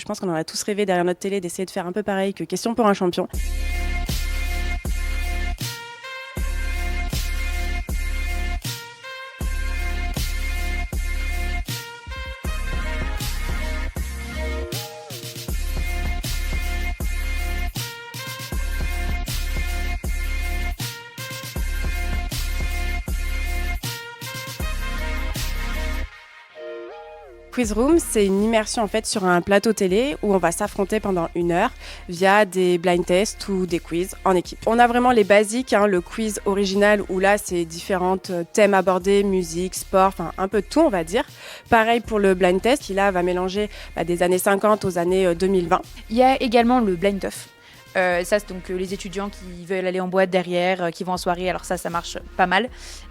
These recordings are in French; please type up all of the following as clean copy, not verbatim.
pense qu'on en a tous rêvé derrière notre télé d'essayer de faire un peu pareil que Question pour un champion. Quiz Room, c'est une immersion en fait sur un plateau télé où on va s'affronter pendant 1 heure via des blind tests ou des quiz en équipe. On a vraiment les basiques, le quiz original où là c'est différents thèmes abordés, musique, sport, enfin un peu de tout on va dire. Pareil pour le blind test qui là va mélanger des années 50 aux années 2020. Il y a également le blind teuf. Ça c'est donc les étudiants qui veulent aller en boîte derrière, qui vont en soirée, alors ça marche pas mal.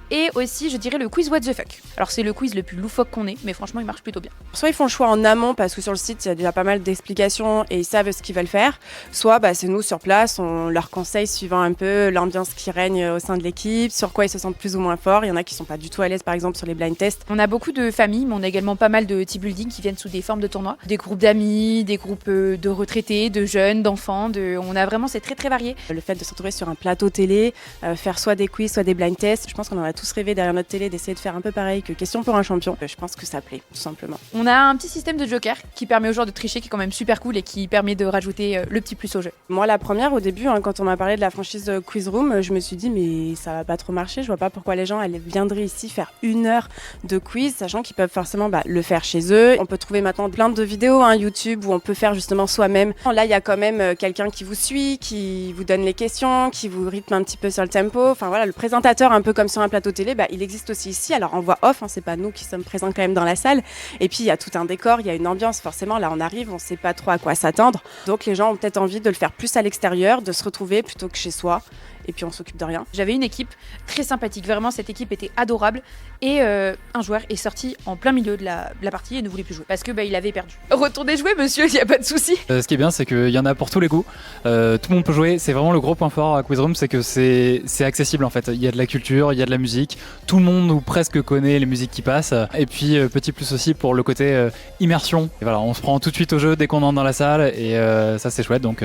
Et aussi, je dirais le quiz What the fuck. Alors c'est le quiz le plus loufoque qu'on ait, mais franchement il marche plutôt bien. Soit ils font le choix en amont parce que sur le site il y a déjà pas mal d'explications et ils savent ce qu'ils veulent faire. Soit c'est nous sur place, on leur conseille suivant un peu l'ambiance qui règne au sein de l'équipe, sur quoi ils se sentent plus ou moins forts. Il y en a qui sont pas du tout à l'aise par exemple sur les blind tests. On a beaucoup de familles, mais on a également pas mal de team building qui viennent sous des formes de tournois. Des groupes d'amis, des groupes de retraités, de jeunes, d'enfants. On a vraiment, c'est très très varié. Le fait de se retrouver sur un plateau télé, faire soit des quiz, soit des blind tests, je pense qu'on en a tous rêvé derrière notre télé d'essayer de faire un peu pareil que Question pour un champion. Je pense que ça plaît, tout simplement. On a un petit système de joker qui permet aux joueurs de tricher, qui est quand même super cool et qui permet de rajouter le petit plus au jeu. Moi, la première, au début, quand on m'a parlé de la franchise Quiz Room, je me suis dit, mais ça va pas trop marcher. Je vois pas pourquoi les gens viendraient ici faire 1 heure de quiz, sachant qu'ils peuvent forcément le faire chez eux. On peut trouver maintenant plein de vidéos YouTube où on peut faire justement soi-même. Là, il y a quand même quelqu'un qui vous suit, qui vous donne les questions, qui vous rythme un petit peu sur le tempo. Enfin voilà, le présentateur, un peu comme sur un plateau télé, il existe aussi ici. Alors en voix off, c'est pas nous qui sommes présents quand même dans la salle. Et puis il y a tout un décor, il y a une ambiance. Forcément, là on arrive, on sait pas trop à quoi s'attendre. Donc les gens ont peut-être envie de le faire plus à l'extérieur, de se retrouver plutôt que chez soi. Et puis on s'occupe de rien. J'avais une équipe très sympathique, vraiment cette équipe était adorable. Et un joueur est sorti en plein milieu de la partie et ne voulait plus jouer parce que il avait perdu. Retournez jouer monsieur, il n'y a pas de souci. Ce qui est bien c'est qu'il y en a pour tous les goûts, tout le monde peut jouer, c'est vraiment le gros point fort à Quiz Room, c'est que c'est accessible en fait. Il y a de la culture, il y a de la musique, tout le monde ou presque connaît les musiques qui passent. Et puis petit plus aussi pour le côté immersion. Et voilà, on se prend tout de suite au jeu dès qu'on entre dans la salle et ça c'est chouette donc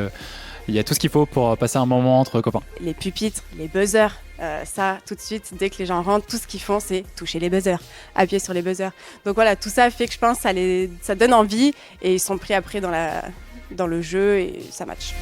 il y a tout ce qu'il faut pour passer un moment entre copains. Les pupitres, les buzzers, ça tout de suite, dès que les gens rentrent, tout ce qu'ils font c'est toucher les buzzers, appuyer sur les buzzers. Donc voilà, tout ça fait que je pense que ça donne envie et ils sont pris après dans le jeu et ça match.